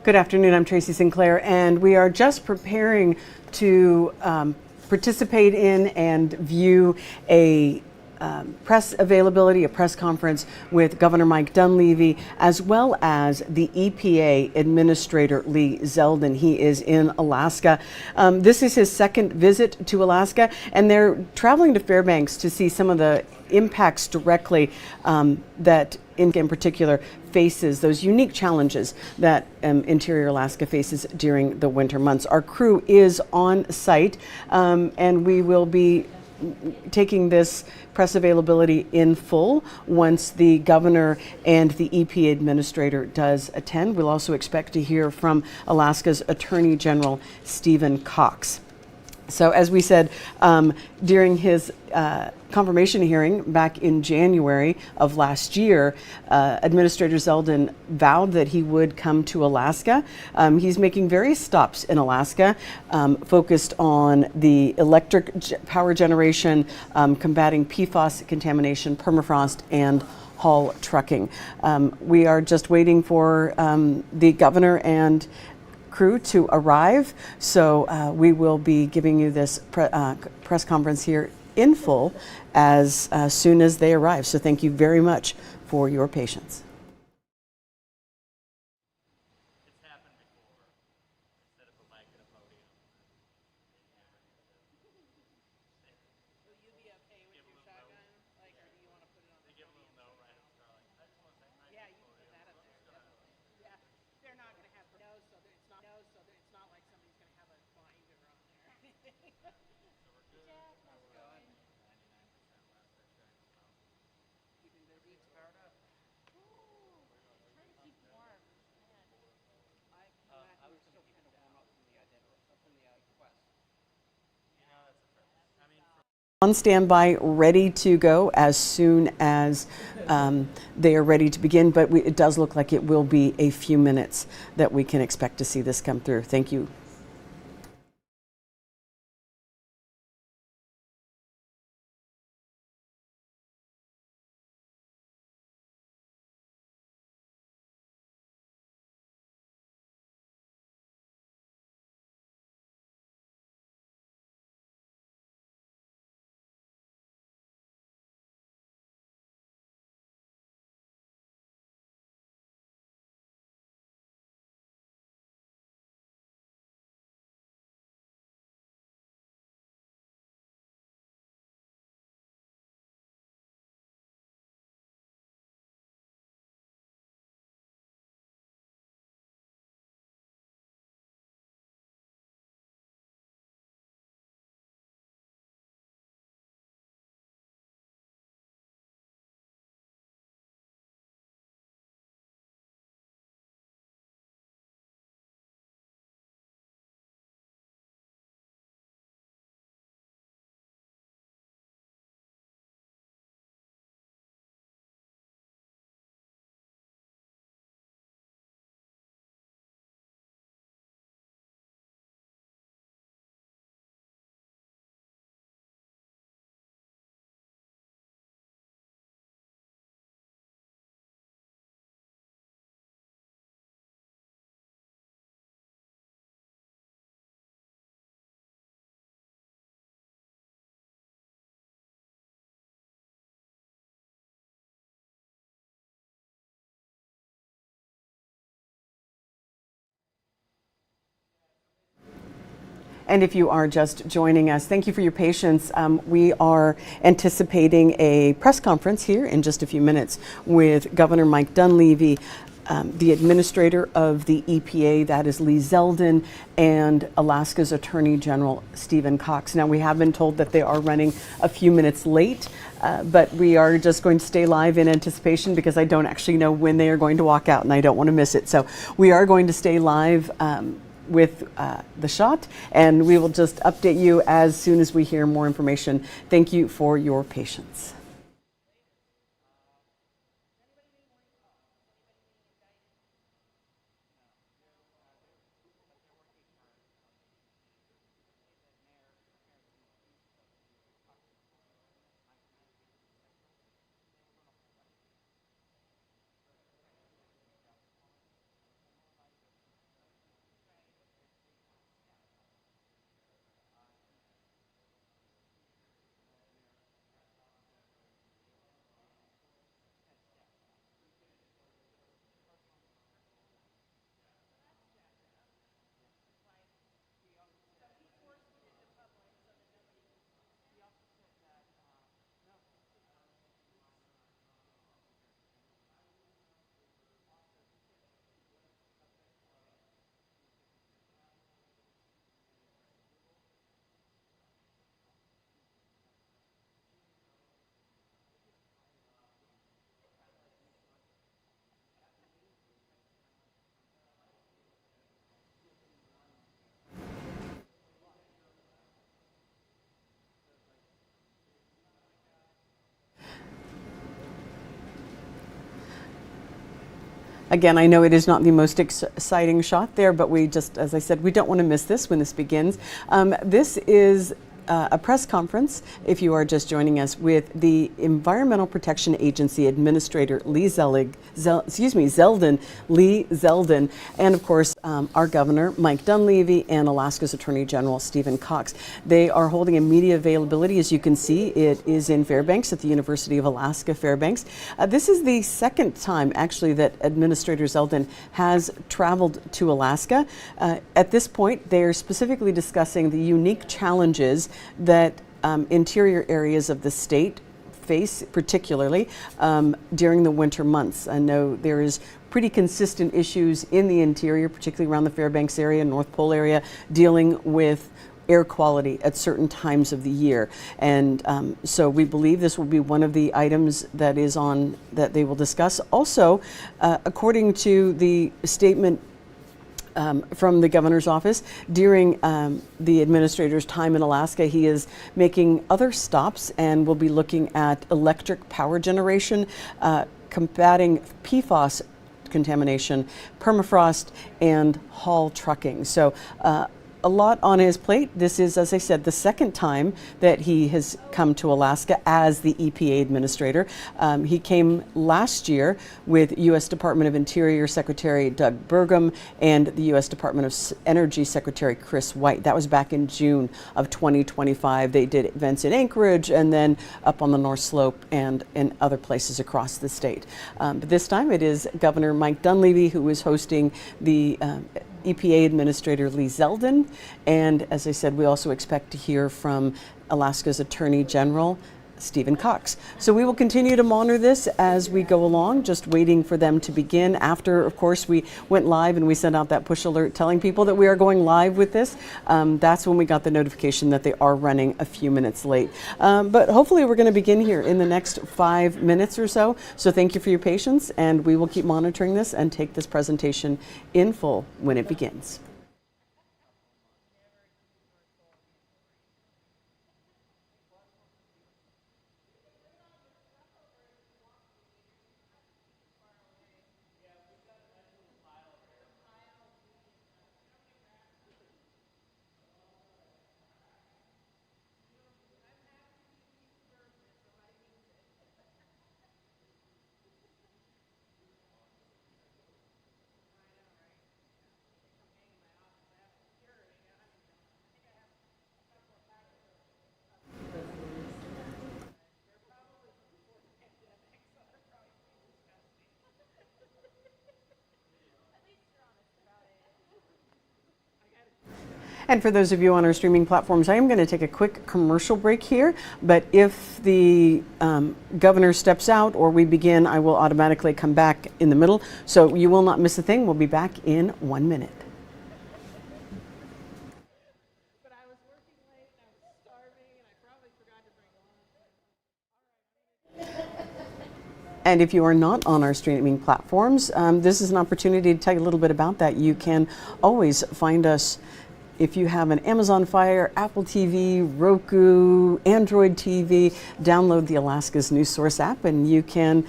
Good afternoon, I'm Tracy Sinclair, and we are just preparing to participate in and view a press availability, a press conference with Governor Mike Dunleavy, as well as the EPA Administrator Lee Zeldin. He is in Alaska. This is his second visit to Alaska, and they're traveling to Fairbanks to see some of the impacts directly that in particular faces, those unique challenges that interior Alaska faces during the winter months. Our crew is on site, and we will be taking this press availability in full once the governor and the EPA administrator does attend. We'll also expect to hear from Alaska's Attorney General Stephen Cox. So as we said, during his confirmation hearing back in January of last year, Administrator Zeldin vowed that he would come to Alaska. He's making various stops in Alaska, focused on the electric power generation, combating PFAS contamination, permafrost, and haul trucking. We are just waiting for the governor and crew to arrive, so we will be giving you this press conference here in full as soon as they arrive. So thank you very much for your patience. It's happened before. Set up a mic at a podium. Will you be okay with your shotgun? Like, or do you want to put it on the They give a little note right up front. I just want to say hi. Yeah, you can put that up there, definitely. Yeah, they're not going to have no, so that it's not like somebody's going to have a binder on there or anything. So we're good. Jack, how's it going? 99% left, I checked. So. Keeping busy? It's powered up. Trying to keep warm. Man, I was still kind of warm up from the quest. You know, that's a trip. I mean, On standby, ready to go as soon as they are ready to begin, but it does look like it will be a few minutes that we can expect to see this come through. Thank you. And if you are just joining us, thank you for your patience. We are anticipating a press conference here in just a few minutes with Governor Mike Dunleavy, the administrator of the EPA, that is Lee Zeldin, and Alaska's Attorney General Stephen Cox. Now, we have been told that they are running a few minutes late, but we are just going to stay live in anticipation because I don't actually know when they are going to walk out and I don't want to miss it. So we are going to stay live with the shot, and we will just update you as soon as we hear more information. Thank you for your patience. Again, I know it is not the most exciting shot there, but we just, as I said, we don't want to miss this when this begins. This is a press conference, if you are just joining us, with the Environmental Protection Agency Administrator Lee Zeldin, Lee Zeldin, and of course our Governor Mike Dunleavy and Alaska's Attorney General Stephen Cox. They are holding a media availability. As you can see, it is in Fairbanks at the University of Alaska Fairbanks. This is the second time actually that Administrator Zeldin has traveled to Alaska. At this point, they are specifically discussing the unique challenges that interior areas of the state face, particularly during the winter months. I know there is pretty consistent issues in the interior, particularly around the Fairbanks area, North Pole area, dealing with air quality at certain times of the year. And so we believe this will be one of the items that they will discuss. Also, according to the statement from the governor's office, during the administrator's time in Alaska, he is making other stops and will be looking at electric power generation, combating PFAS contamination, permafrost, and haul trucking. So a lot on his plate. This is, as I said, the second time that he has come to Alaska as the EPA Administrator. He came last year with U.S. Department of Interior Secretary Doug Burgum and the U.S. Department of Energy Secretary Chris White. That was back in June of 2025. They did events in Anchorage and then up on the North Slope and in other places across the state. But this time it is Governor Mike Dunleavy who is hosting the EPA Administrator Lee Zeldin, and as I said, we also expect to hear from Alaska's Attorney General Stephen Cox. So we will continue to monitor this as we go along, just waiting for them to begin. After, of course, we went live and we sent out that push alert telling people that we are going live with this. That's when we got the notification that they are running a few minutes late. But hopefully we're going to begin here in the next 5 minutes or so. So thank you for your patience, and we will keep monitoring this and take this presentation in full when it begins. And for those of you on our streaming platforms, I am going to take a quick commercial break here, but if the governor steps out or we begin, I will automatically come back in the middle. So you will not miss a thing. We'll be back in 1 minute. But I was working late and I was starving and I probably forgot to bring lunch. And if you are not on our streaming platforms, this is an opportunity to tell you a little bit about that. You can always find us if you have an Amazon Fire, Apple TV, Roku, Android TV. Download the Alaska's News Source app and you can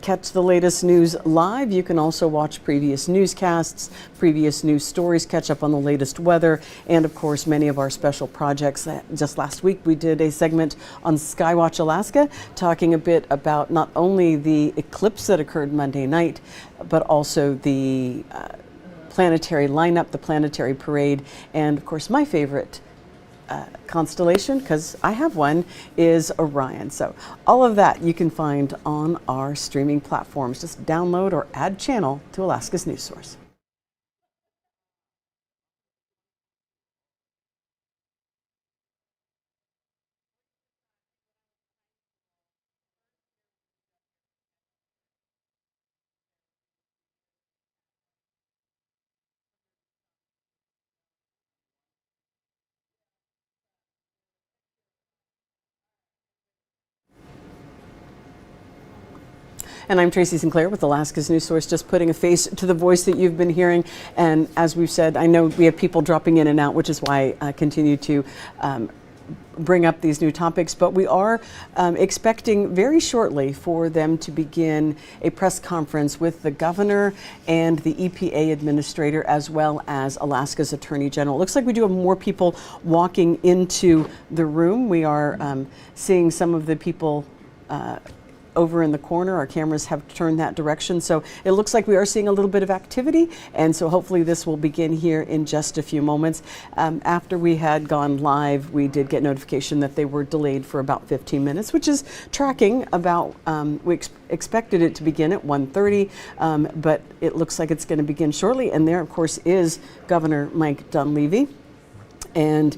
catch the latest news live. You can also watch previous newscasts, previous news stories, catch up on the latest weather, and of course many of our special projects. Just last week we did a segment on Skywatch Alaska talking a bit about not only the eclipse that occurred Monday night, but also the planetary lineup, the planetary parade, and of course my favorite constellation, because I have one, is Orion. So all of that you can find on our streaming platforms. Just download or add channel to Alaska's News Source. And I'm Tracy Sinclair with Alaska's News Source, just putting a face to the voice that you've been hearing. And as we've said, I know we have people dropping in and out, which is why I continue to bring up these new topics, but we are expecting very shortly for them to begin a press conference with the governor and the EPA administrator, as well as Alaska's Attorney General. It looks like we do have more people walking into the room. We are seeing some of the people over in the corner. Our cameras have turned that direction. So it looks like we are seeing a little bit of activity. And so hopefully this will begin here in just a few moments. After we had gone live, we did get notification that they were delayed for about 15 minutes, which is tracking about, we expected it to begin at 1:30, but it looks like it's going to begin shortly. And there, of course, is Governor Mike Dunleavy. And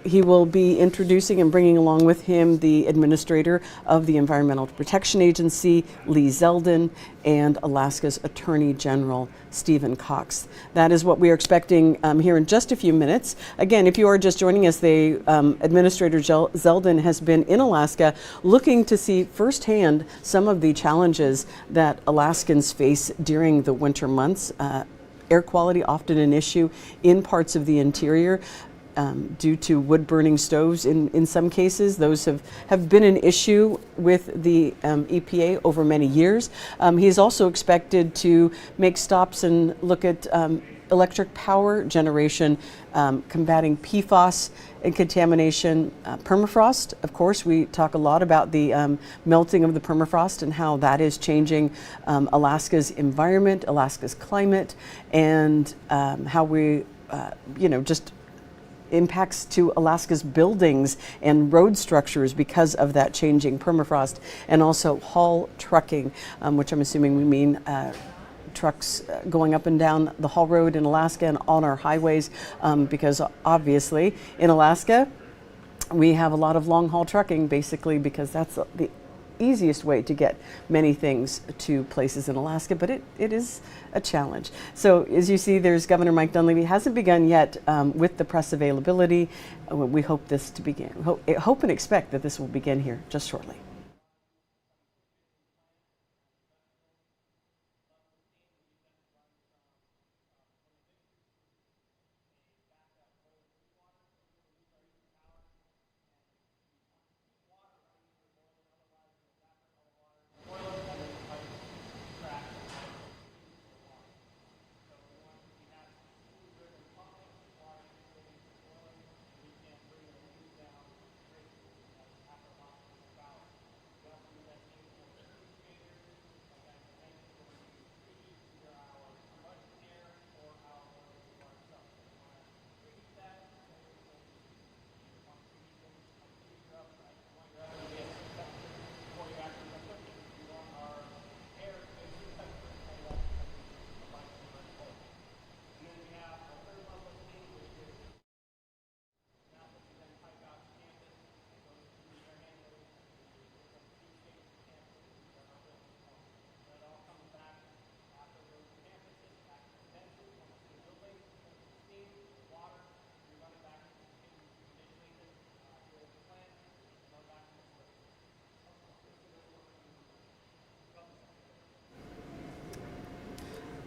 he will be introducing and bringing along with him the administrator of the Environmental Protection Agency, Lee Zeldin, and Alaska's Attorney General, Stephen Cox. That is what we are expecting here in just a few minutes. Again, if you are just joining us, the Administrator Zeldin has been in Alaska looking to see firsthand some of the challenges that Alaskans face during the winter months. Air quality often an issue in parts of the interior. Due to wood-burning stoves in some cases. Those have been an issue with the EPA over many years. He is also expected to make stops and look at electric power generation, combating PFAS and contamination, permafrost. Of course, we talk a lot about the melting of the permafrost and how that is changing Alaska's environment, Alaska's climate, and how we, just impacts to Alaska's buildings and road structures because of that changing permafrost, and also haul trucking, which I'm assuming we mean trucks going up and down the haul road in Alaska and on our highways, because obviously in Alaska we have a lot of long haul trucking, basically because that's the easiest way to get many things to places in Alaska, but it is a challenge. So as you see, there's Governor Mike Dunleavy. Hasn't begun yet with the press availability. We hope this to begin. Hope and expect that this will begin here just shortly.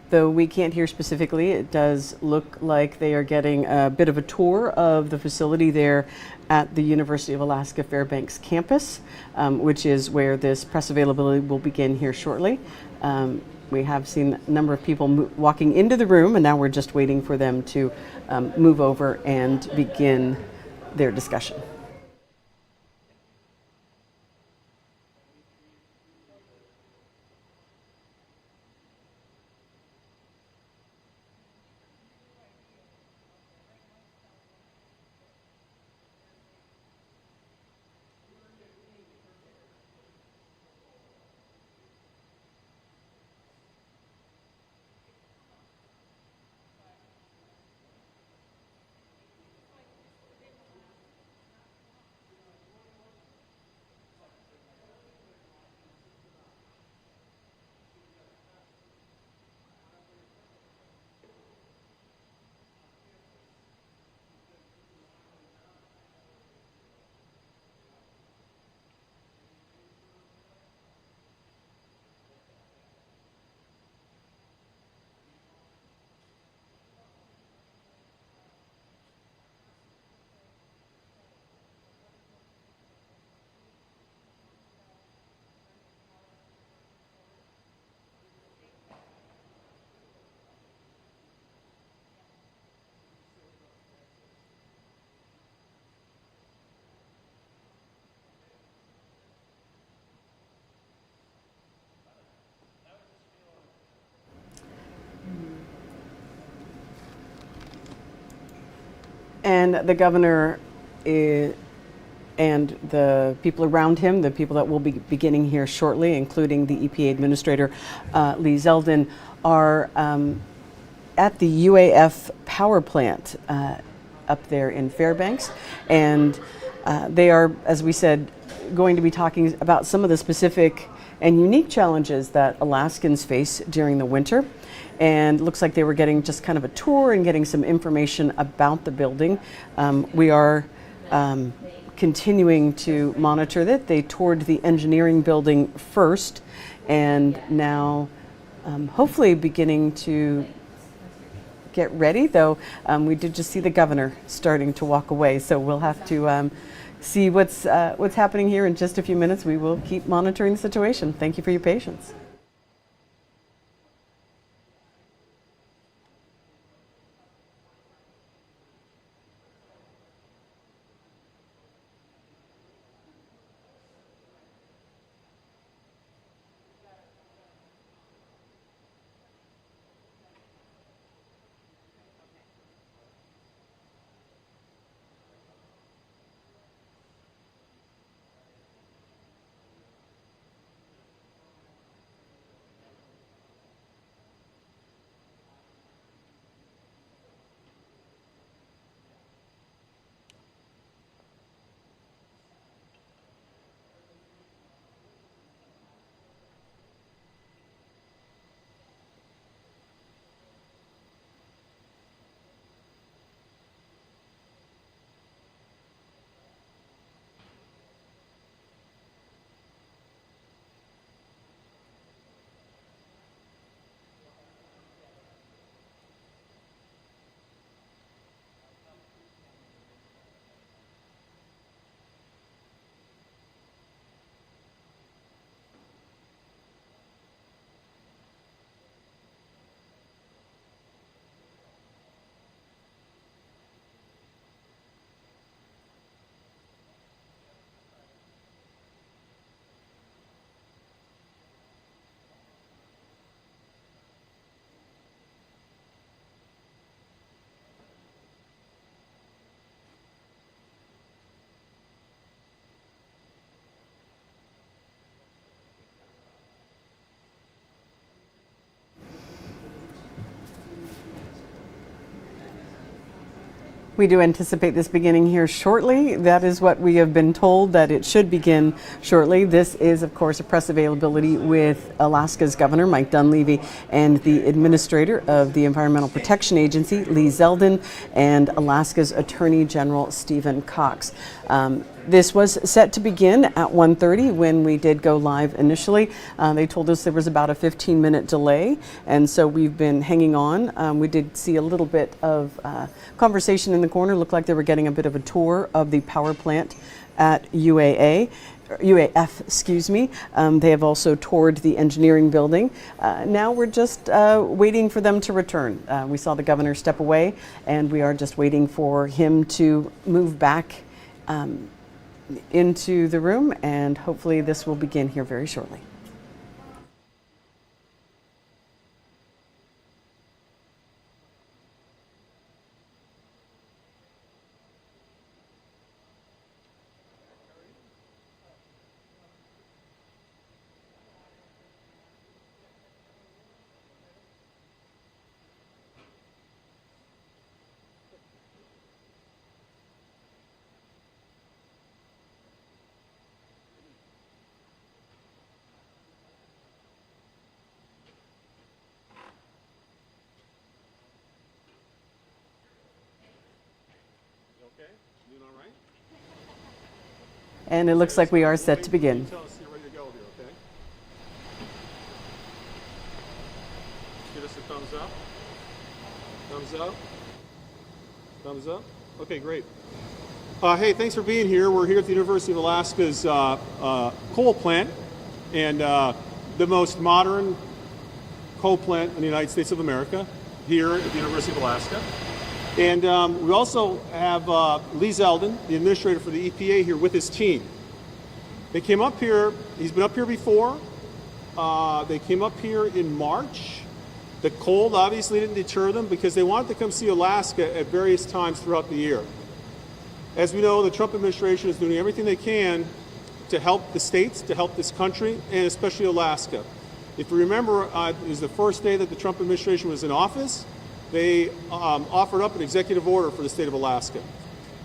Though we can't hear specifically, it does look like they are getting a bit of a tour of the facility there at the University of Alaska Fairbanks campus, which is where this press availability will begin here shortly. We have seen a number of people walking into the room, and now we're just waiting for them to move over and begin their discussion. And the governor and the people around him, the people that will be beginning here shortly, including the EPA Administrator Lee Zeldin, are at the UAF power plant up there in Fairbanks. And they are, as we said, going to be talking about some of the specific and unique challenges that Alaskans face during the winter. And looks like they were getting just kind of a tour and getting some information about the building. We are continuing to monitor that. They toured the engineering building first, and now hopefully beginning to get ready, though we did just see the governor starting to walk away, so we'll have to see what's happening here in just a few minutes. We will keep monitoring the situation. Thank you for your patience. We do anticipate this beginning here shortly. That is what we have been told, that it should begin shortly. This is, of course, a press availability with Alaska's Governor, Mike Dunleavy, and the Administrator of the Environmental Protection Agency, Lee Zeldin, and Alaska's Attorney General, Stephen Cox. This was set to begin at 1:30 when we did go live initially. They told us there was about a 15-minute delay, and so we've been hanging on. We did see a little bit of conversation in the corner. Looked like they were getting a bit of a tour of the power plant at UAF, excuse me. They have also toured the engineering building. Now we're just waiting for them to return. We saw the governor step away, and we are just waiting for him to move back into the room, and hopefully this will begin here very shortly. And it looks like we are set to begin. Tell us you're ready to go here, okay? Give us a thumbs up. Thumbs up. Thumbs up. Okay, great. Hey, thanks for being here. We're here at the University of Alaska's coal plant, and the most modern coal plant in the United States of America, here at the University of Alaska. And we also have Lee Zeldin, the administrator for the EPA, here with his team. They came up here, he's been up here before. They came up here in March The cold obviously didn't deter them because they wanted to come see Alaska at various times throughout the year. As we know, the Trump administration is doing everything they can to help the states, to help this country, and especially Alaska. If you remember, it was the first day that the Trump administration was in office. They offered up an executive order for the state of Alaska.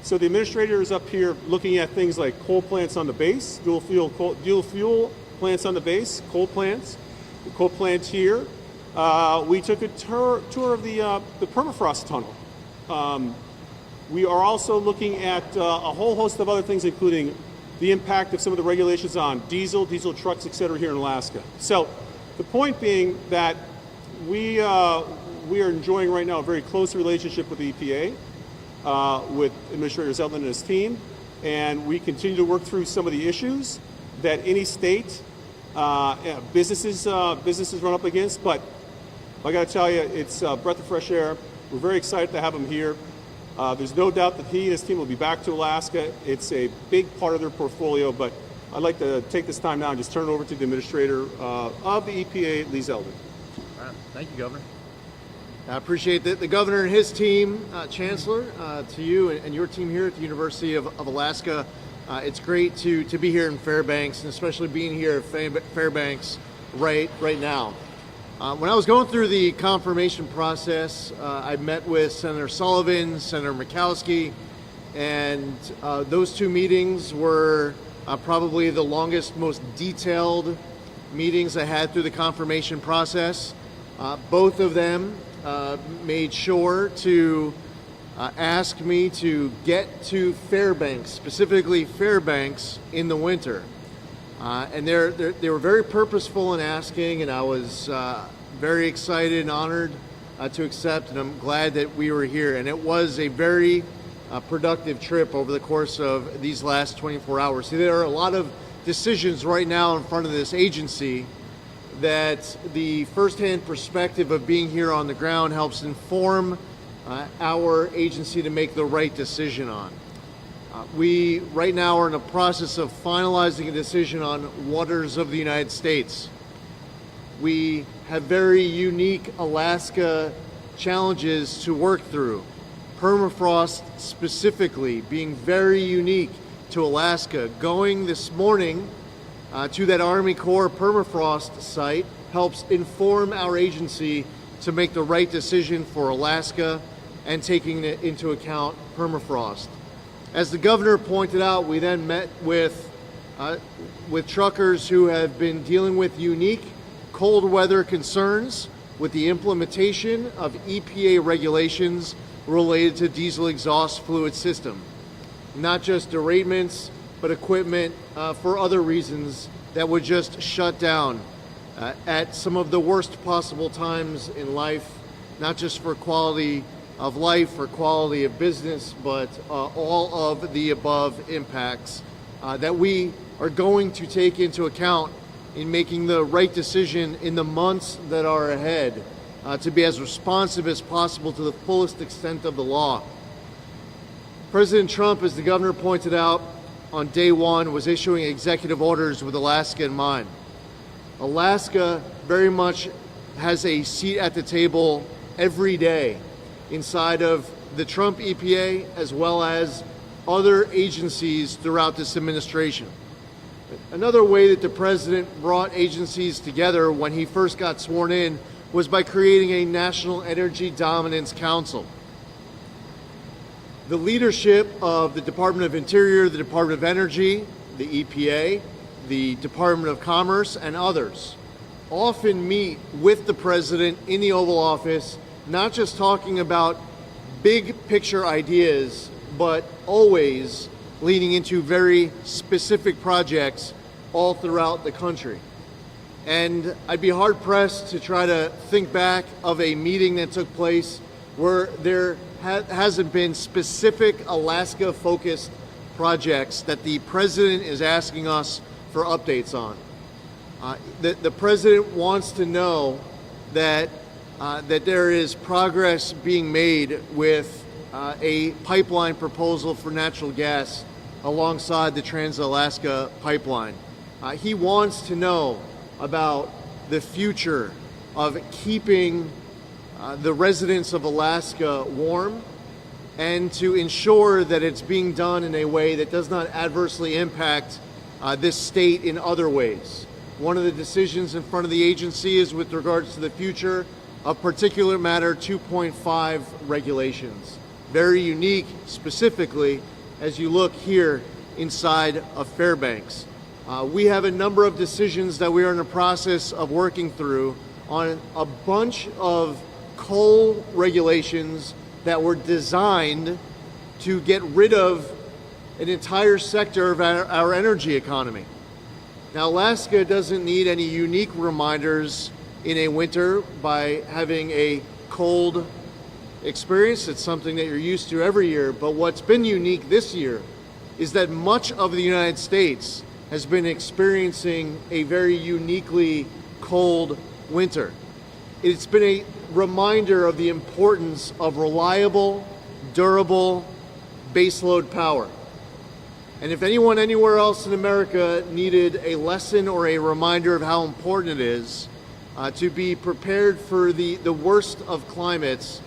So the administrator is up here looking at things like coal plants on the base, dual fuel plants on the base, coal plants, the coal plant here. We took a tour of the permafrost tunnel. We are also looking at a whole host of other things, including the impact of some of the regulations on diesel trucks, et cetera, here in Alaska. So the point being that we are enjoying right now a very close relationship with the EPA, with Administrator Zeldin and his team, and we continue to work through some of the issues that any state businesses run up against. But I got to tell you, it's a breath of fresh air. We're very excited to have him here. There's no doubt that he and his team will be back to Alaska. It's a big part of their portfolio, but I'd like to take this time now and just turn it over to the Administrator of the EPA, Lee Zeldin. All right. Thank you, Governor. I appreciate the governor and his team, Chancellor, to you and your team here at the University of Alaska. It's great to be here in Fairbanks, and especially being here at Fairbanks right now. When I was going through the confirmation process, I met with Senator Sullivan, Senator Murkowski, and those two meetings were probably the longest, most detailed meetings I had through the confirmation process. Both of them made sure to ask me to get to Fairbanks, specifically Fairbanks, in the winter. And they were very purposeful in asking, and I was very excited and honored to accept, and I'm glad that we were here. And it was a very productive trip over the course of these last 24 hours. See, there are a lot of decisions right now in front of this agency that the firsthand perspective of being here on the ground helps inform our agency to make the right decision on. We right now are in the process of finalizing a decision on waters of the United States. We have very unique Alaska challenges to work through. Permafrost specifically being very unique to Alaska. Going this morning to that Army Corps permafrost site helps inform our agency to make the right decision for Alaska and taking into account permafrost. As the governor pointed out, we then met with truckers who have been dealing with unique cold weather concerns with the implementation of EPA regulations related to diesel exhaust fluid system. Not just derailments, but equipment for other reasons that would just shut down at some of the worst possible times in life, not just for quality of life or quality of business, but all of the above impacts that we are going to take into account in making the right decision in the months that are ahead to be as responsive as possible to the fullest extent of the law. President Trump, as the governor pointed out, on day one was issuing executive orders with Alaska in mind. Alaska very much has a seat at the table every day inside of the Trump EPA as well as other agencies throughout this administration. Another way that the president brought agencies together when he first got sworn in was by creating a National Energy Dominance Council. The leadership of the Department of Interior, the Department of Energy, the EPA, the Department of Commerce, and others often meet with the president in the Oval Office, not just talking about big picture ideas, but always leading into very specific projects all throughout the country. And I'd be hard pressed to try to think back of a meeting that took place where there hasn't been specific Alaska focused projects that the president is asking us for updates on. The president wants to know that there is progress being made with a pipeline proposal for natural gas alongside the Trans-Alaska pipeline. He wants to know about the future of keeping the residents of Alaska warm, and to ensure that it's being done in a way that does not adversely impact this state in other ways. One of the decisions in front of the agency is with regards to the future of particulate matter 2.5 regulations. Very unique, specifically, as you look here inside of Fairbanks. We have a number of decisions that we are in the process of working through on a bunch of coal regulations that were designed to get rid of an entire sector of our energy economy. Now, Alaska doesn't need any unique reminders in a winter by having a cold experience. It's something that you're used to every year. But what's been unique this year is that much of the United States has been experiencing a very uniquely cold winter. It's been a reminder of the importance of reliable, durable baseload power. And if anyone anywhere else in America needed a lesson or a reminder of how important it is to be prepared for the worst of climates,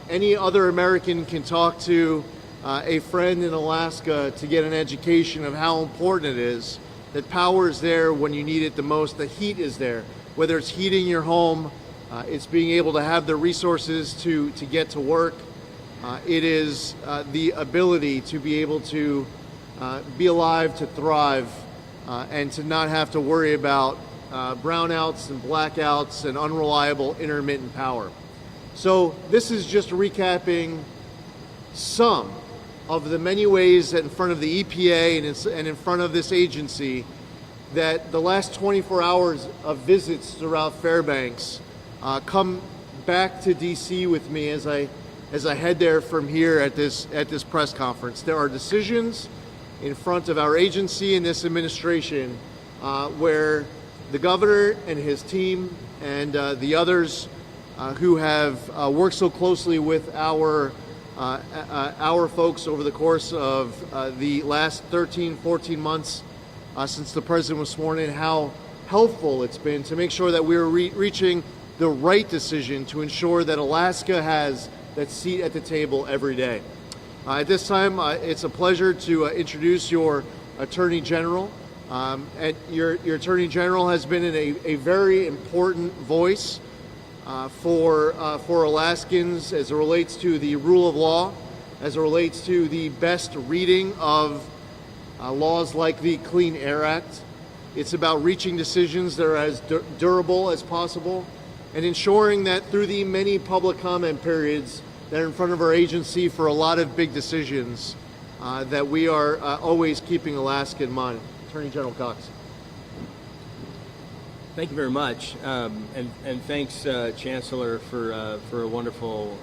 any other American can talk to a friend in Alaska to get an education of how important it is that power is there when you need it the most. The heat is there, whether it's heating your home, it's being able to have the resources to get to work. It is the ability to be able to be alive, to thrive, and to not have to worry about brownouts and blackouts and unreliable intermittent power. So this is just recapping some of the many ways that in front of the EPA and in front of this agency that the last 24 hours of visits throughout Fairbanks come back to DC with me as I head there from here at this press conference. There are decisions in front of our agency and this administration where the governor and his team and the others who have worked so closely with our folks over the course of the last 13, 14 months since the president was sworn in, how helpful it's been to make sure that we're reaching the right decision to ensure that Alaska has that seat at the table every day. At this time, it's a pleasure to introduce your Attorney General. Your Attorney General has been a very important voice for Alaskans as it relates to the rule of law, as it relates to the best reading of laws like the Clean Air Act. It's about reaching decisions that are as durable as possible and ensuring that through the many public comment periods that are in front of our agency for a lot of big decisions, that we are always keeping Alaska in mind. Attorney General Cox. Thank you very much, and thanks, Chancellor, for a wonderful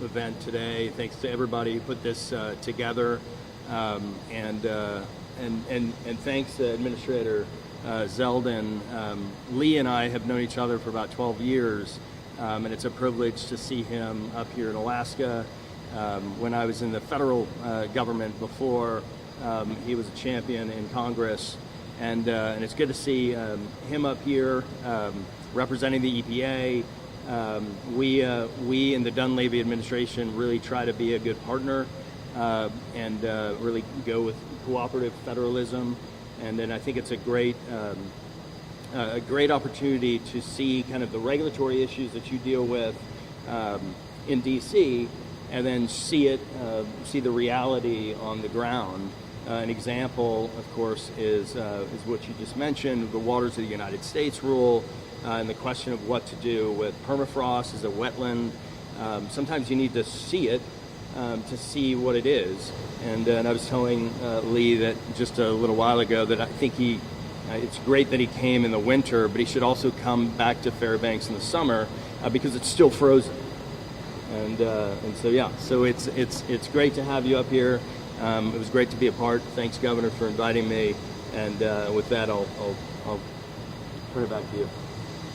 event today. Thanks to everybody who put this together, and thanks to Administrator Zeldin. Lee and I have known each other for about 12 years, and it's a privilege to see him up here in Alaska. When I was in the federal government before, he was a champion in Congress. And it's good to see him up here representing the EPA. We in the Dunleavy administration really try to be a good partner and really go with cooperative federalism. And then I think it's a great opportunity to see kind of the regulatory issues that you deal with in DC, and then see the reality on the ground. An example, of course, is what you just mentioned, the Waters of the United States rule, and the question of what to do with permafrost as a wetland. Sometimes you need to see it to see what it is. And I was telling Lee that just a little while ago that I think it's great that he came in the winter, but he should also come back to Fairbanks in the summer because it's still frozen. And so yeah, so it's great to have you up here. It was great to be a part. Thanks, Governor, for inviting me. And with that, I'll turn it back to you.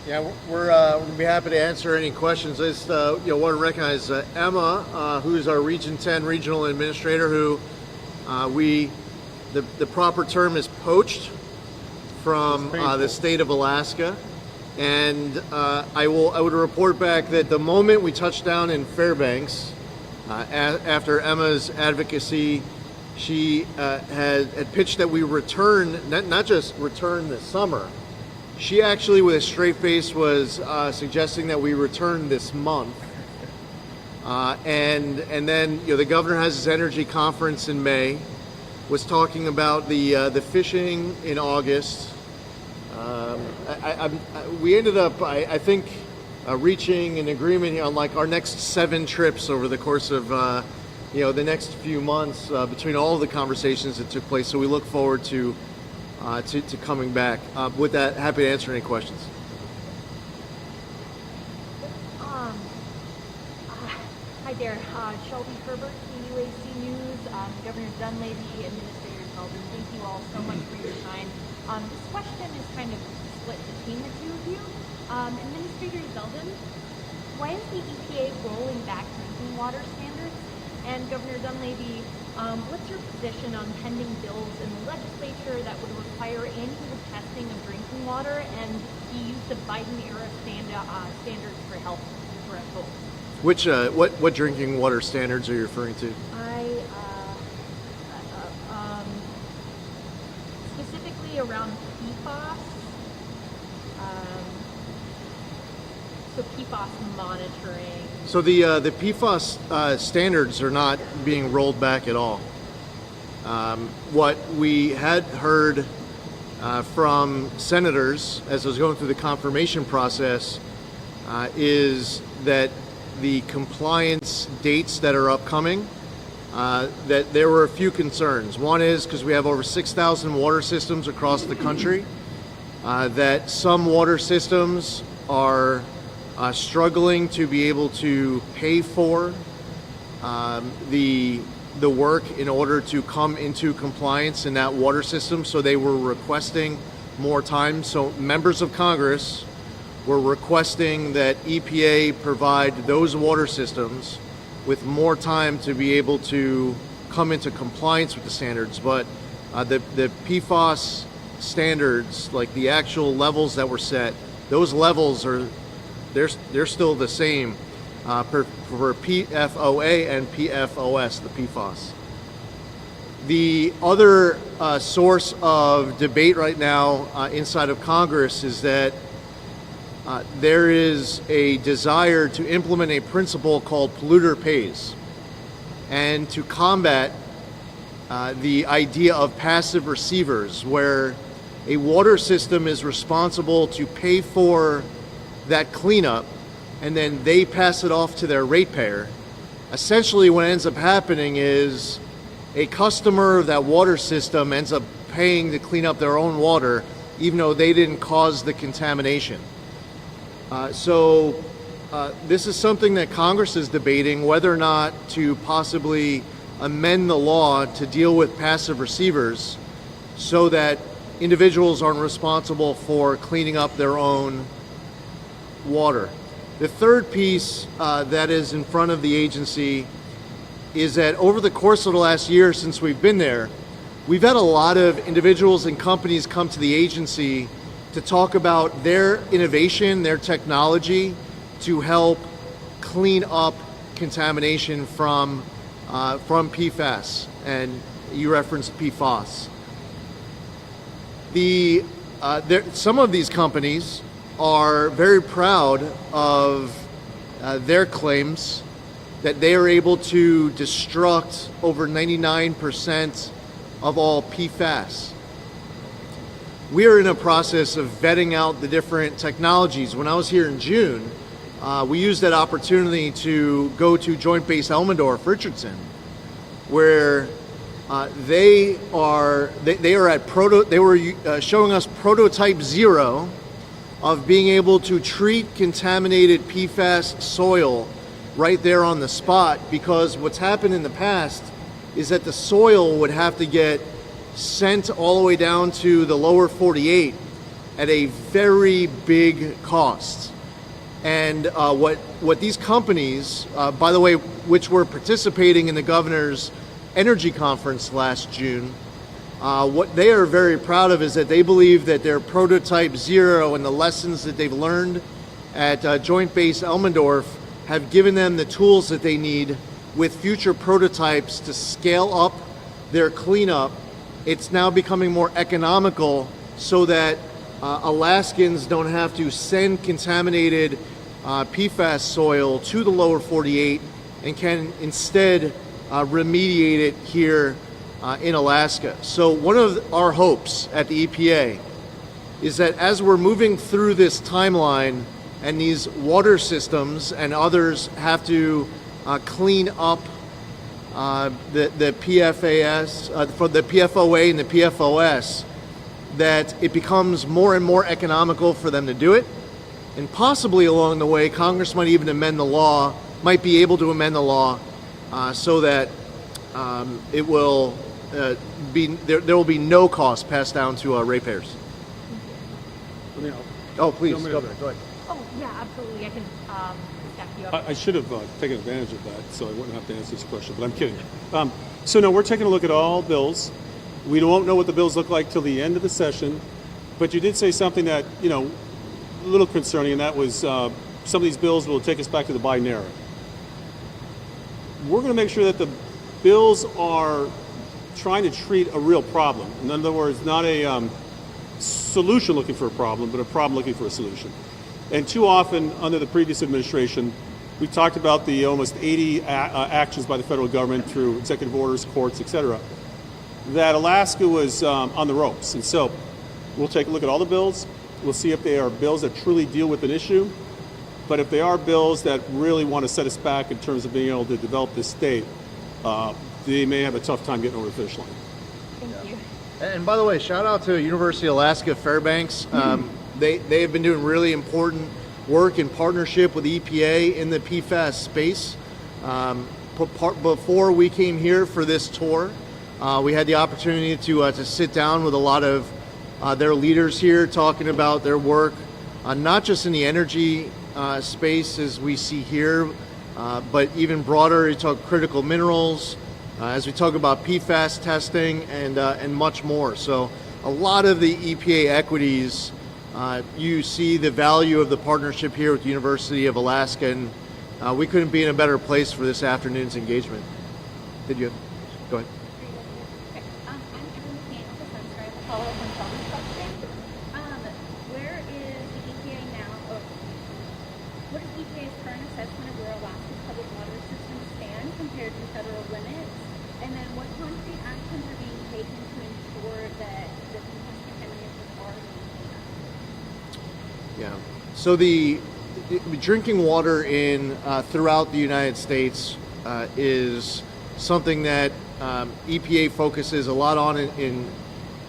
Yeah, we're going to be happy to answer any questions. I just want to recognize Emma, who is our Region 10 Regional Administrator, who the proper term is poached from the state of Alaska. And I would report back that the moment we touched down in Fairbanks, after Emma's advocacy, she had pitched that we return, not just return this summer. She actually, with a straight face, was suggesting that we return this month. And then the governor has his energy conference in May, was talking about the fishing in August. We ended up, I think, reaching an agreement on like our next 7 trips over the course of the next few months between all of the conversations that took place. So we look forward to coming back. With that, happy to answer any questions. Hi there, Shelby Herbert, KUAC News, Governor Dunleavy, Administrator Zeldin. Thank you all so much for your time. This question is kind of split between the two of you. Administrator Zeldin, why is the EPA rolling back drinking water standards? And Governor Dunleavy, what's your position on pending bills in the legislature that would require annual testing of drinking water and the use of Biden-era standards for health thresholds? Which what drinking water standards are you referring to? Specifically around PFAS. So PFAS monitoring. So the PFAS standards are not being rolled back at all. What we had heard from senators as I was going through the confirmation process is that the compliance dates that are upcoming, that there were a few concerns. One is because we have over 6,000 water systems across the country, that some water systems are struggling to be able to pay for the work in order to come into compliance in that water system. So they were requesting more time. So members of Congress were requesting that EPA provide those water systems with more time to be able to come into compliance with the standards. But the PFAS standards, like the actual levels that were set, those levels are they're still the same for PFOA and PFOS, the PFAS. The other source of debate right now inside of Congress is that there is a desire to implement a principle called polluter pays, and to combat the idea of passive receivers, where a water system is responsible to pay for that cleanup and then they pass it off to their ratepayer. Essentially what ends up happening is a customer of that water system ends up paying to clean up their own water even though they didn't cause the contamination. So this is something that Congress is debating, whether or not to possibly amend the law to deal with passive receivers so that individuals aren't responsible for cleaning up their own water. The third piece that is in front of the agency is that over the course of the last year since we've been there, we've had a lot of individuals and companies come to the agency to talk about their innovation, their technology to help clean up contamination from PFAS, and you referenced PFAS. Some of these companies are very proud of their claims that they are able to destruct over 99% of all PFAS. We are in a process of vetting out the different technologies. When I was here in June, we used that opportunity to go to Joint Base Elmendorf, Richardson, where they were showing us prototype 0 of being able to treat contaminated PFAS soil right there on the spot, because what's happened in the past is that the soil would have to get sent all the way down to the lower 48 at a very big cost. And what these companies, by the way, which were participating in the governor's energy conference last June, What they are very proud of is that they believe that their prototype zero and the lessons that they've learned at Joint Base Elmendorf have given them the tools that they need with future prototypes to scale up their cleanup. It's now becoming more economical so that Alaskans don't have to send contaminated PFAS soil to the lower 48 and can instead remediate it here in Alaska. So one of our hopes at the EPA is that as we're moving through this timeline and these water systems and others have to clean up the PFAS, for the PFOA and the PFOS, that it becomes more and more economical for them to do it. And possibly along the way, Congress might even amend the law, might be able to amend the law so that it will there will be no cost passed down to ratepayers. Oh, please, go ahead. Oh, yeah, absolutely. I can stack you up. I should have taken advantage of that, so I wouldn't have to answer this question, but I'm kidding. So no, we're taking a look at all bills. We won't know what the bills look like till the end of the session, but you did say something that, you know, a little concerning, and that was some of these bills will take us back to the Biden era. We're going to make sure that the bills are trying to treat a real problem. In other words, not a solution looking for a problem, but a problem looking for a solution. And too often, under the previous administration, we talked about the almost 80 actions by the federal government through executive orders, courts, et cetera, that Alaska was on the ropes. And so we'll take a look at all the bills. We'll see if they are bills that truly deal with an issue. But if they are bills that really want to set us back in terms of being able to develop this state, they may have a tough time getting over the finish line. Thank you. And by the way, shout out to University of Alaska Fairbanks. They have been doing really important work in partnership with EPA in the PFAS space. Before we came here for this tour, we had the opportunity to sit down with a lot of their leaders here, talking about their work, not just in the energy space as we see here, but even broader. You talk critical minerals, as we talk about PFAS testing and much more. So a lot of the EPA equities, you see the value of the partnership here with the University of Alaska, and we couldn't be in a better place for this afternoon's engagement. Did you? Go ahead. Okay. I'm Evan McCann, so I'm sorry to follow up on Shelby's question. Where is the EPA now, or what is EPA's current assessment of where Alaska's public water systems stand compared to federal limits? And then what concrete actions are being taken to ensure that the PFAS contamination are being cleaned up? Yeah. So the drinking water in throughout the United States is something that EPA focuses a lot on in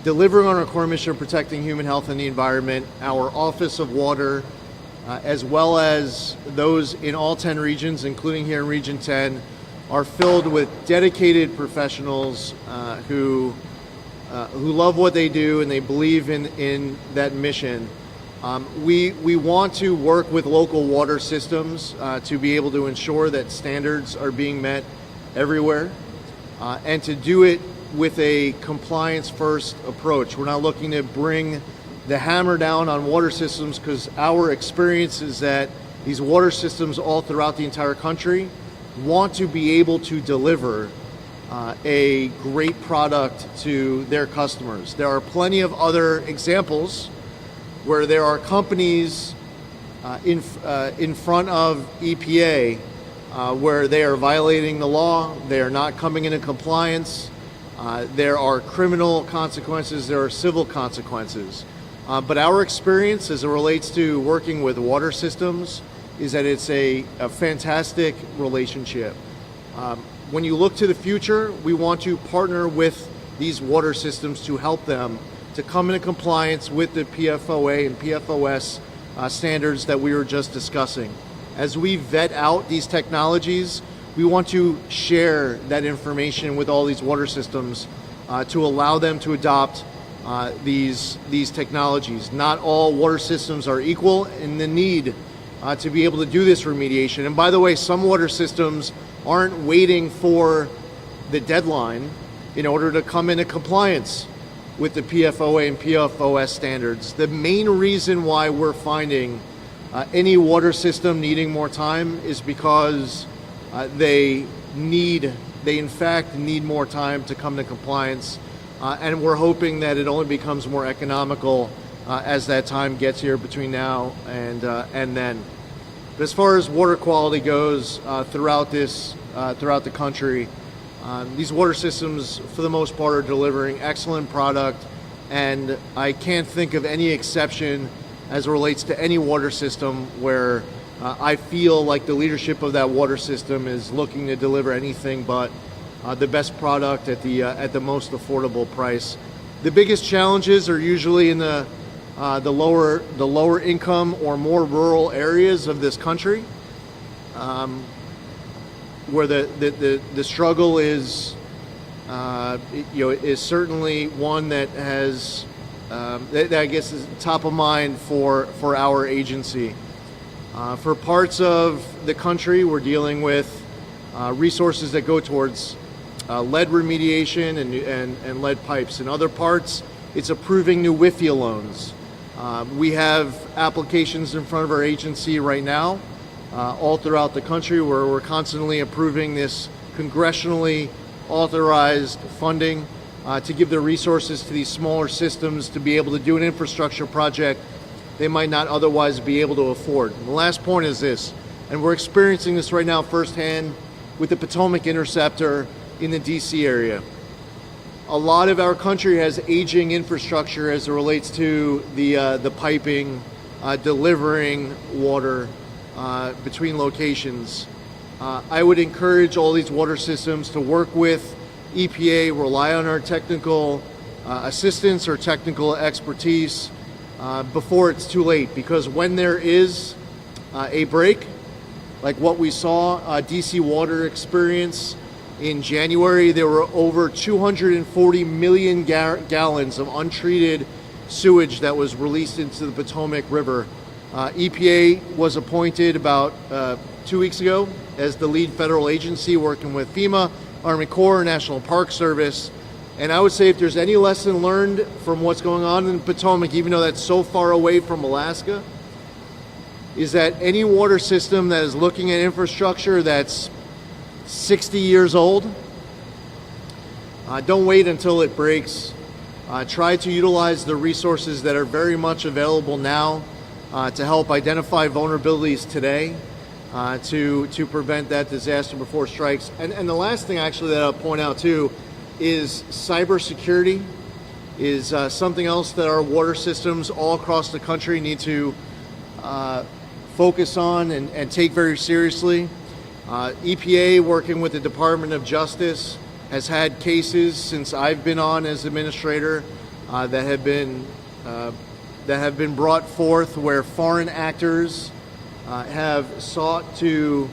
delivering on our core mission of protecting human health and the environment. Our Office of Water, as well as those in all 10 regions, including here in Region 10, are filled with dedicated professionals who love what they do and they believe in that mission. We want to work with local water systems to be able to ensure that standards are being met everywhere, and to do it with a compliance-first approach. We're not looking to bring the hammer down on water systems, because our experience is that these water systems all throughout the entire country want to be able to deliver a great product to their customers. There are plenty of other examples where there are companies in front of EPA where they are violating the law, they are not coming into compliance, there are criminal consequences, there are civil consequences. But our experience as it relates to working with water systems is that it's a fantastic relationship. When you look to the future, we want to partner with these water systems to help them to come into compliance with the PFOA and PFOS standards that we were just discussing. As we vet out these technologies, we want to share that information with all these water systems to allow them to adopt these technologies. Not all water systems are equal in the need to be able to do this remediation. And by the way, some water systems aren't waiting for the deadline in order to come into compliance. with the PFOA and PFOS standards. The main reason why we're finding any water system needing more time is because they in fact need more time to come to compliance, and we're hoping that it only becomes more economical as that time gets here between now and then. But as far as water quality goes throughout the country, these water systems, for the most part, are delivering excellent product, and I can't think of any exception as it relates to any water system where I feel like the leadership of that water system is looking to deliver anything but the best product at the most affordable price. The biggest challenges are usually in the lower income or more rural areas of this country, where the struggle is is certainly one that has that I guess is top of mind for our agency. For parts of the country, we're dealing with resources that go towards lead remediation and lead pipes. In other parts, it's approving new WIFIA loans. We have applications in front of our agency right now, all throughout the country, where we're constantly approving this congressionally authorized funding to give the resources to these smaller systems to be able to do an infrastructure project they might not otherwise be able to afford. And the last point is this, and we're experiencing this right now firsthand with the Potomac Interceptor in the DC area. A lot of our country has aging infrastructure as it relates to the piping, delivering water between locations. I would encourage all these water systems to work with EPA, rely on our technical assistance or technical expertise before it's too late, because when there is a break, like what we saw DC Water experience in January, there were over 240 million gallons of untreated sewage that was released into the Potomac River. EPA was appointed about 2 weeks ago as the lead federal agency working with FEMA, Army Corps, National Park Service. And I would say if there's any lesson learned from what's going on in Potomac, even though that's so far away from Alaska, is that any water system that is looking at infrastructure that's 60 years old, don't wait until it breaks. Try to utilize the resources that are very much available now to help identify vulnerabilities today, to prevent that disaster before it strikes. And the last thing actually that I'll point out too is cybersecurity is something else that our water systems all across the country need to focus on and take very seriously. EPA, working with the Department of Justice, has had cases since I've been on as administrator that have been brought forth where foreign actors have sought to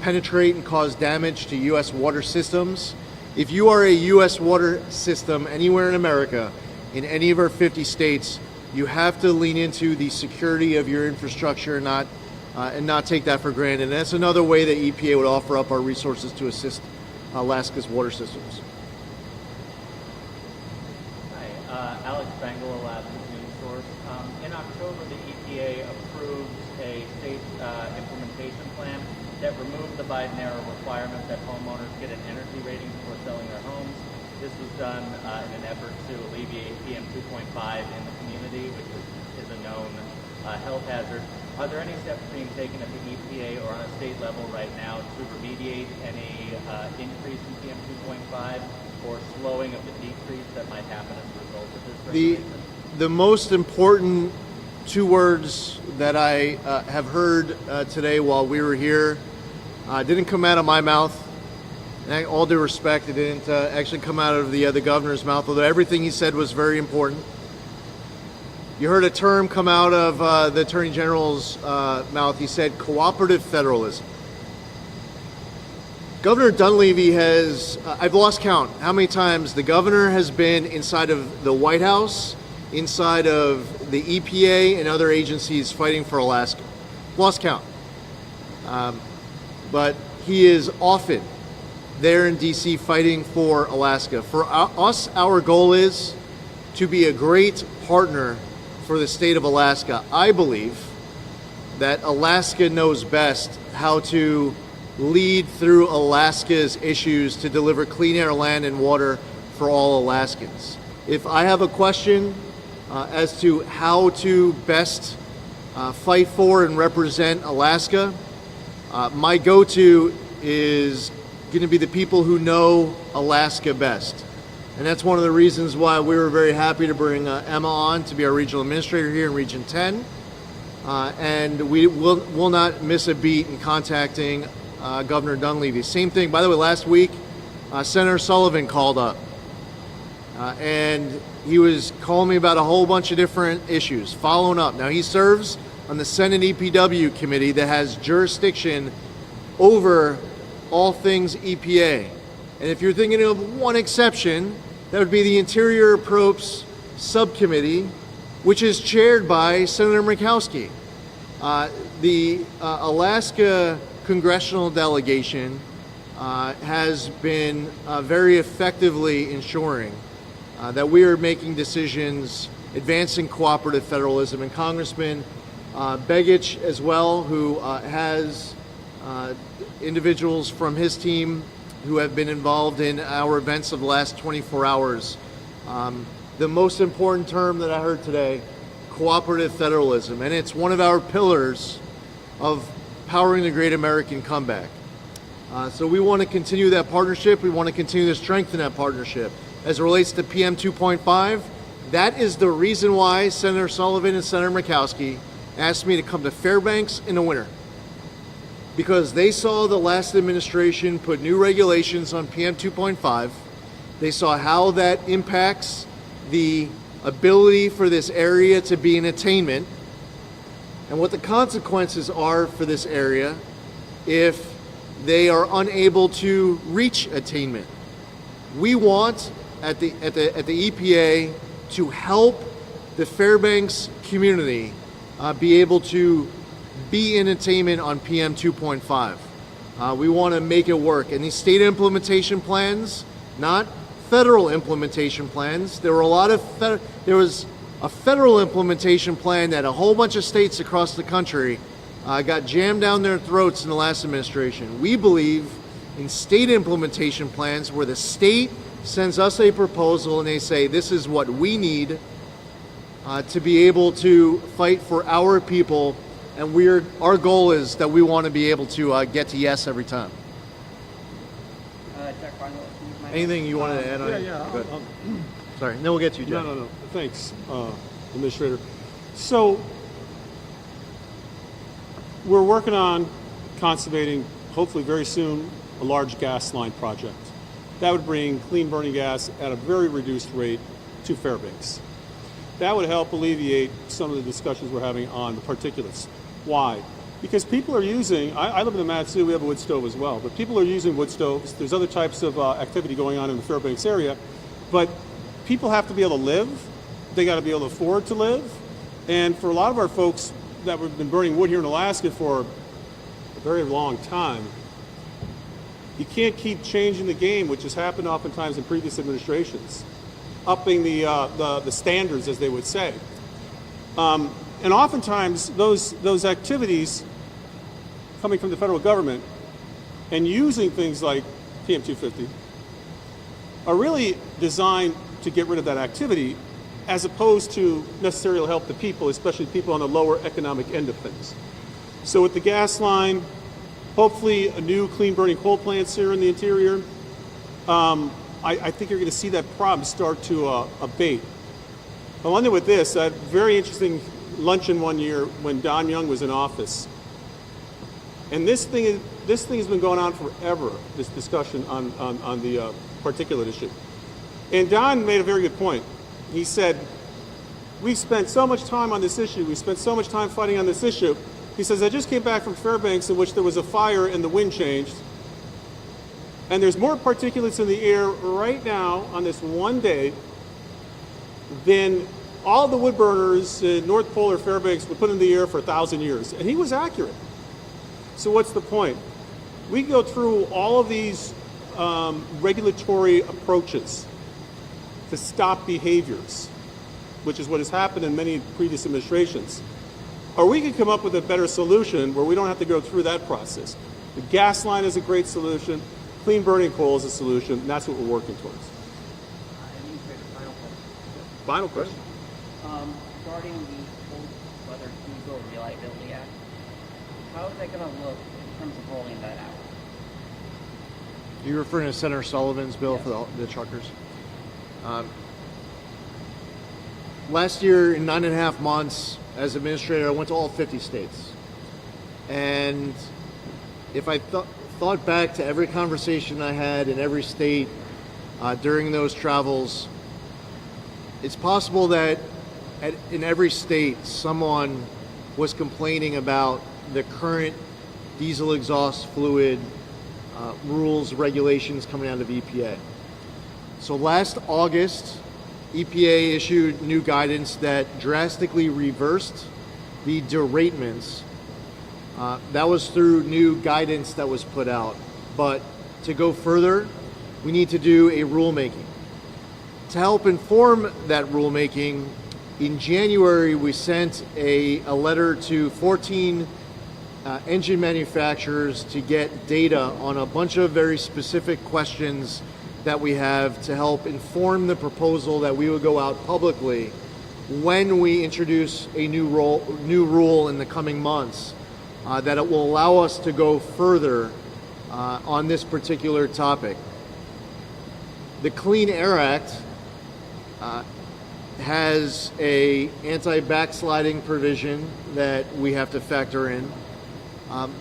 penetrate and cause damage to U.S. water systems. If you are a U.S. water system anywhere in America, in any of our 50 states, you have to lean into the security of your infrastructure and not take that for granted. And that's another way that EPA would offer up our resources to assist Alaska's water systems. Hi, Alex Bengal, Alaska's News Source. In October, the EPA approved a state implementation plan that removed the Biden-era requirement that homeowners get an energy rating before selling their homes. This was done in an effort to alleviate PM 2.5 in the community, which is a known health hazard. Are there any steps being taken at the EPA or on a state level right now to remediate any increase in PM 2.5 or slowing of the decrease that might happen as a result of this regulation? The most important two words that I have heard today while we were here didn't come out of my mouth. And all due respect, it didn't actually come out of the governor's mouth, although everything he said was very important. You heard a term come out of the Attorney General's mouth. He said cooperative federalism. Governor Dunleavy has, I've lost count how many times the governor has been inside of the White House, inside of the EPA and other agencies fighting for Alaska. Lost count. But he is often there in DC fighting for Alaska. For us, our goal is to be a great partner for the state of Alaska. I believe that Alaska knows best how to lead through Alaska's issues to deliver clean air, land, and water for all Alaskans. If I have a question as to how to best fight for and represent Alaska, my go-to is going to be the people who know Alaska best. And that's one of the reasons why we were very happy to bring Emma on to be our regional administrator here in Region 10. And we will not miss a beat in contacting Governor Dunleavy. Same thing, by the way, last week, Senator Sullivan called up. And he was calling me about a whole bunch of different issues, following up. Now, he serves on the Senate EPW committee that has jurisdiction over all things EPA. And if you're thinking of one exception, that would be the Interior Appropriations Subcommittee, which is chaired by Senator Murkowski. The Alaska congressional delegation has been very effectively ensuring that we are making decisions advancing cooperative federalism. And Congressman Begich as well, who has individuals from his team who have been involved in our events of the last 24 hours. The most important term that I heard today, cooperative federalism, and it's one of our pillars of powering the great American comeback. So we want to continue that partnership. We want to continue to strengthen that partnership. As it relates to PM 2.5, that is the reason why Senator Sullivan and Senator Murkowski asked me to come to Fairbanks in the winter, because they saw the last administration put new regulations on PM 2.5. They saw how that impacts the ability for this area to be in attainment and what the consequences are for this area if they are unable to reach attainment. We want at the EPA to help the Fairbanks community be able to be in attainment on PM 2.5. We want to make it work. And these state implementation plans, not federal implementation plans. There was a federal implementation plan that a whole bunch of states across the country got jammed down their throats in the last administration. We believe in state implementation plans where the state sends us a proposal and they say, this is what we need to be able to fight for our people. And our goal is that we want to be able to get to yes every time. Anything you wanted to add on? Yeah. Good. Sorry, then we'll get to you, Jeff. No. Thanks, Administrator. So we're working on conservating, hopefully very soon, a large gas line project. That would bring clean burning gas at a very reduced rate to Fairbanks. That would help alleviate some of the discussions we're having on the particulates. Why? Because people are using, I live in the Mat-Su, we have a wood stove as well, but people are using wood stoves. There's other types of activity going on in the Fairbanks area, but people have to be able to live. They got to be able to afford to live. And for a lot of our folks that have been burning wood here in Alaska for a very long time, you can't keep changing the game, which has happened oftentimes in previous administrations, upping the standards, as they would say. And oftentimes, those activities coming from the federal government and using things like PM 250 are really designed to get rid of that activity, as opposed to necessarily help the people, especially people on the lower economic end of things. So with the gas line, hopefully a new clean burning coal plants here in the interior, I think you're going to see that problem start to abate. I'll end it with this. A very interesting luncheon one year when Don Young was in office. And this thing has been going on forever, this discussion on the particulate issue. And Don made a very good point. He said, we spent so much time on this issue, we spent so much time fighting on this issue. He says, I just came back from Fairbanks in which there was a fire and the wind changed. And there's more particulates in the air right now on this one day than all the wood burners in North Pole or Fairbanks would put in the air for 1,000 years. And he was accurate. So what's the point? We go through all of these regulatory approaches to stop behaviors. which is what has happened in many previous administrations. Or we could come up with a better solution where we don't have to go through that process. The gas line is a great solution. Clean burning coal is a solution, and that's what we're working towards. Administrator, final question. Final question. Regarding the Cold Weather Diesel Reliability Act, how is that going to look in terms of rolling that out? You're referring to Senator Sullivan's bill Yes. for the truckers? Last year, in 9.5 months, as administrator, I went to all 50 states. And if I thought back to every conversation I had in every state during those travels, it's possible that in every state, someone was complaining about the current diesel exhaust fluid rules, regulations coming out of EPA. So last August, EPA issued new guidance that drastically reversed the deratements. That was through new guidance that was put out. But to go further, we need to do a rulemaking. To help inform that rulemaking, in January we sent a letter to 14 engine manufacturers to get data on a bunch of very specific questions that we have to help inform the proposal that we would go out publicly when we introduce a new rule in the coming months, that it will allow us to go further on this particular topic. The Clean Air Act has a anti-backsliding provision that we have to factor in.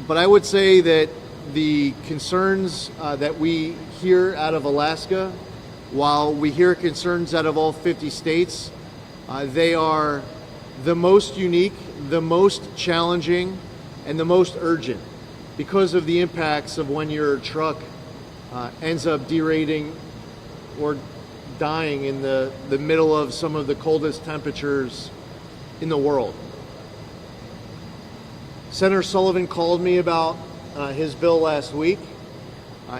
But I would say that the concerns that we hear out of Alaska, while we hear concerns out of all 50 states, they are the most unique, the most challenging, and the most urgent because of the impacts of when your truck ends up derating or dying in the middle of some of the coldest temperatures in the world. Senator Sullivan called me about his bill last week.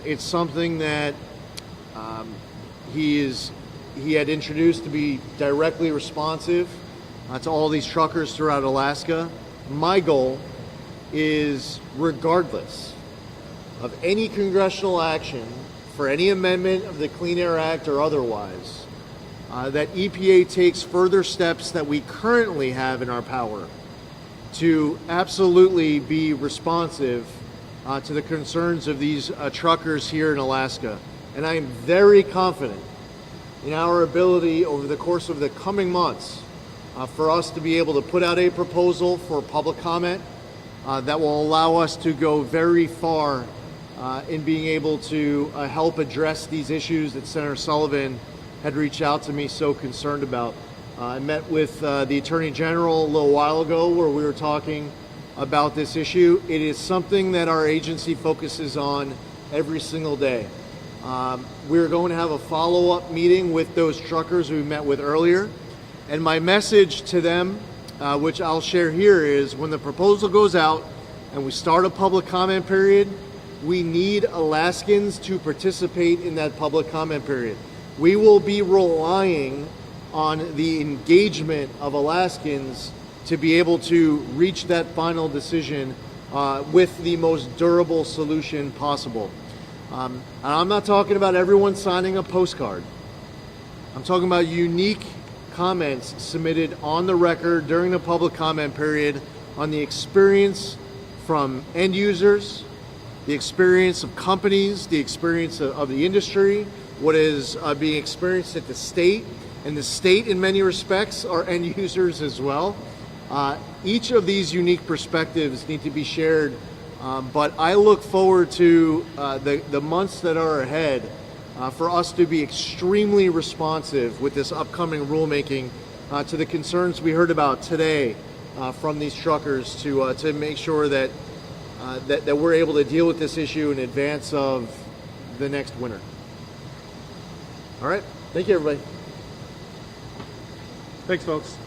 It's something that he had introduced to be directly responsive to all these truckers throughout Alaska. My goal is, regardless of any congressional action for any amendment of the Clean Air Act or otherwise, that EPA takes further steps that we currently have in our power to absolutely be responsive to the concerns of these truckers here in Alaska. And I am very confident in our ability over the course of the coming months for us to be able to put out a proposal for public comment that will allow us to go very far in being able to help address these issues that Senator Sullivan had reached out to me so concerned about. I met with the Attorney General a little while ago where we were talking about this issue. It is something that our agency focuses on every single day. We're going to have a follow-up meeting with those truckers we met with earlier. And my message to them, which I'll share here, is when the proposal goes out and we start a public comment period, we need Alaskans to participate in that public comment period. We will be relying on the engagement of Alaskans to be able to reach that final decision with the most durable solution possible. And I'm not talking about everyone signing a postcard. I'm talking about unique comments submitted on the record during the public comment period on the experience from end users, the experience of companies, the experience of the industry, what is being experienced at the state, and the state in many respects are end users as well. Each of these unique perspectives need to be shared, but I look forward to the months that are ahead for us to be extremely responsive with this upcoming rulemaking to the concerns we heard about today from these truckers to make sure that we're able to deal with this issue in advance of the next winter. All right, thank you, everybody. Thanks, folks.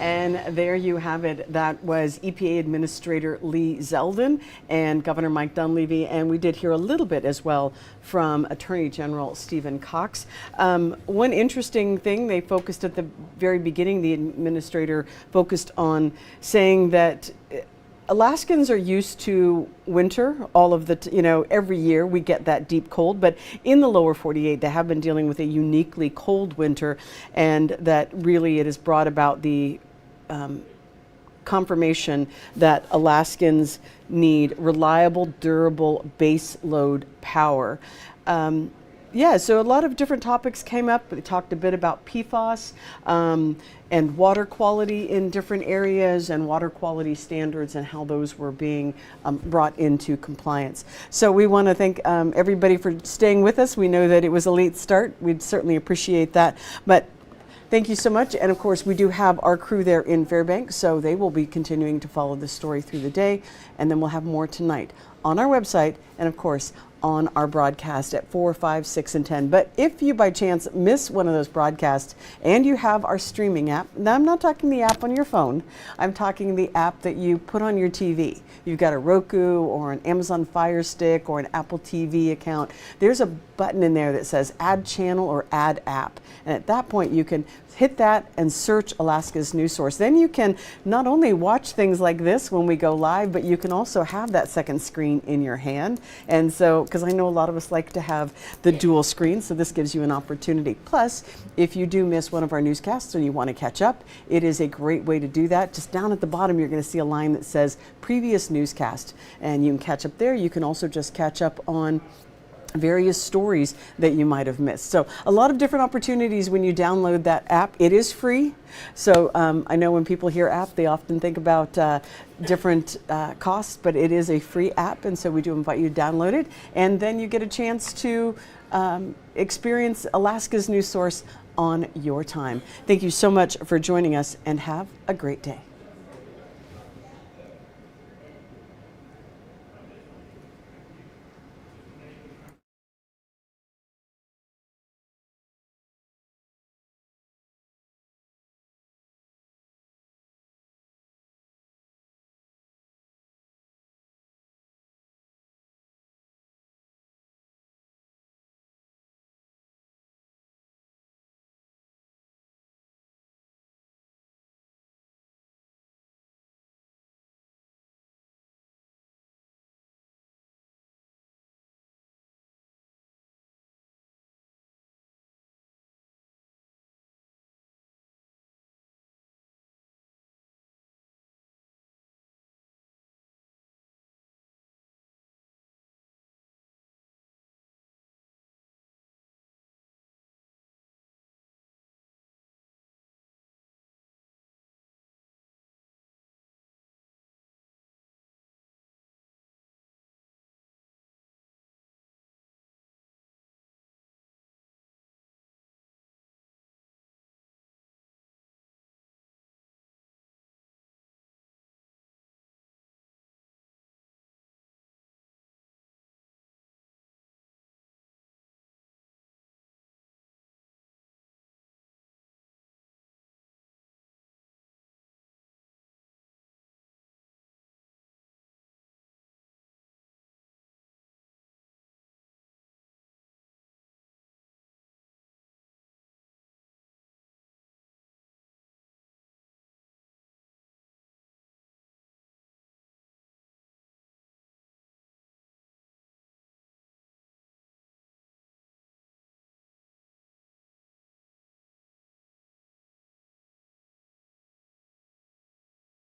And there you have it. That was EPA Administrator Lee Zeldin and Governor Mike Dunleavy. And we did hear a little bit as well from Attorney General Stephen Cox. One interesting thing, they focused at the very beginning, the administrator focused on saying that Alaskans are used to winter all of the, every year we get that deep cold, but in the lower 48, they have been dealing with a uniquely cold winter, and that really it has brought about the confirmation that Alaskans need reliable, durable base load power. So a lot of different topics came up. We talked a bit about PFAS and water quality in different areas and water quality standards and how those were being brought into compliance. So we want to thank everybody for staying with us. We know that it was a late start. We'd certainly appreciate that. But thank you so much. And of course, we do have our crew there in Fairbanks, so they will be continuing to follow this story through the day. And then we'll have more tonight on our website and, of course, on our broadcast at 4, 5, 6, and 10. But if you by chance miss one of those broadcasts and you have our streaming app, now I'm not talking the app on your phone, I'm talking the app that you put on your TV. You've got a Roku or an Amazon Fire Stick or an Apple TV account. There's a button in there that says add channel or add app. And at that point you can hit that and search Alaska's News Source. Then you can not only watch things like this when we go live, but you can also have that second screen in your hand. And so, because I know a lot of us like to have the dual screen, so this gives you an opportunity. Plus, if you do miss one of our newscasts or you want to catch up, it is a great way to do that. Just down at the bottom, you're going to see a line that says previous newscast, and you can catch up there. You can also just catch up on various stories that you might have missed. So a lot of different opportunities when you download that app. It is free. So I know when people hear app, they often think about different costs, but it is a free app. And so we do invite you to download it. And then you get a chance to experience Alaska's News Source on your time. Thank you so much for joining us and have a great day.